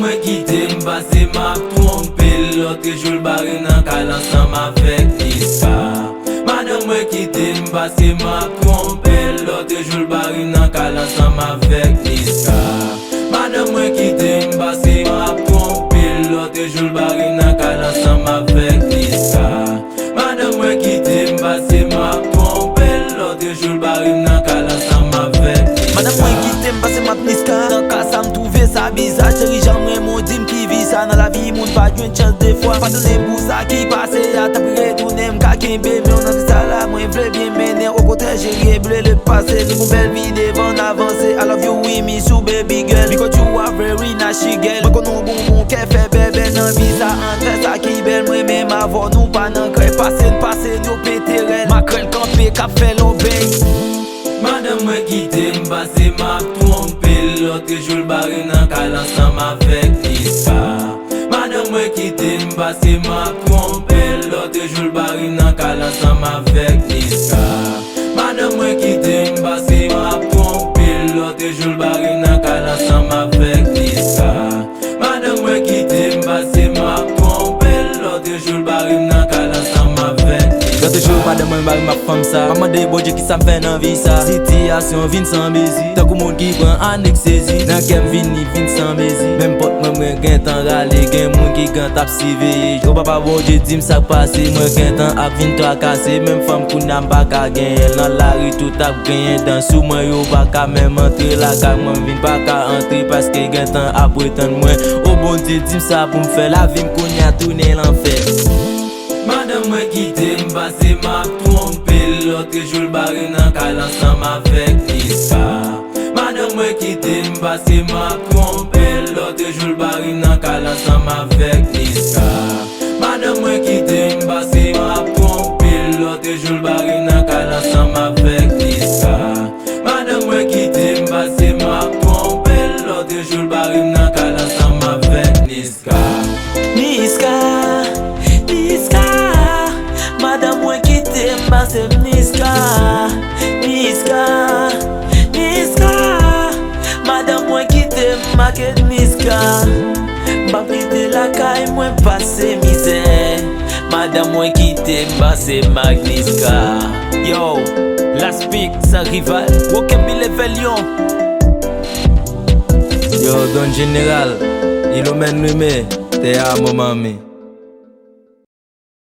mwen kite m'pase m'a trompé. L'autre jour barre nan kal ensemble avec Niska. Madame mwen kite m'pase m'a trompé. L'autre jour barre nan kal ensemble avec Niska. Madame mwen kite m'pase m'a trompé. L'autre jour barre nan kal ensemble avec Niska. Madame mwen kite m'pase m'a trompé. L'autre jour barre nan kal ensemble avec Niska. Madame mwen kite m'pase m'a Niska. Dans cas ça m'trouve ça bizarre. Chérie j'aimerais mon dim qui vit ça dans la vie. Moun pas une chance des fois. Pardonnez pour ça qui passe. À t'as pris retourner m'ka kembe. Mais on a dit ça là. Moi v'lais bien mener. Au contraire j'ai réglé le passé. Nous belle vie devant avancer. I love you with me so baby girl. Because you are very nice girl. Moi qu'on nous bonbon qu'elle fait bébé. Nan vie ça entre ça qui belle. Moi même avant nous pas nan crée. Passé nous péter rel. Ma crêle campé qu'a fait l'obéi. Madame mwen kite m'pase m'a trompé. L'autre jour barre nan kal ensemble avec Niska. Madame mwen kite m'pase m'a trompé. L'autre jour barre nan kal ensemble avec Niska. Madame mwen kite m'pase m'a trompé. L'autre jour barre nan kal ensemble avec Niska. Madame mwen kite m'pase m'a trompé. L'autre jour barre nan kal ensemble avec Niska. L'autre jour madame mwen barre ma femme ça. Maman de bon Dieu qui ça me fait nan vie ça. Situation vin sans bézi. Tant que monde qui prend anesthésie. Nan kem vini vin sans bézi. Même pote mwen gen tan rale. Gen moun qui gan tap surveiller. Yo papa bon Dieu dim ça passé. Moi gen tan ap vin tracasser. Même femme kou n'am pas ka gen. Dans la rue tout ap gen dans sous moi yo pas ka même entrer la ka. Moi vin pas ka entrer parce que gen tan ap prétendre moi. Oh bon Dieu dim ça pour me faire la vie m'kounya tourner l'enfer. Madame mwen kite m'pase m'a trompé. L'autre jour barre nan kal ensemble avec Niska. Madame mwen kite m'pase m'a trompé. L'autre jour barre nan kal ensemble avec Niska. Madame mwen kite m'pase m'a trompé. L'autre jour barre nan kal ensemble avec Niska. Madame mwen kite m'pase m'a trompé. L'autre jour barre nan kal ensemble avec Niska. Niska, Niska. Madame mwen kite m'pase Niska. Niska, Niska. Madame mwen kite m'ake Niska. M'papite la caille mwen passe misère. Madame mwen kite m'pase mag Niska. Yo, la speak sans rival. Wokem bi level yon. Yo, Don General, il o men nume. Te amo mami.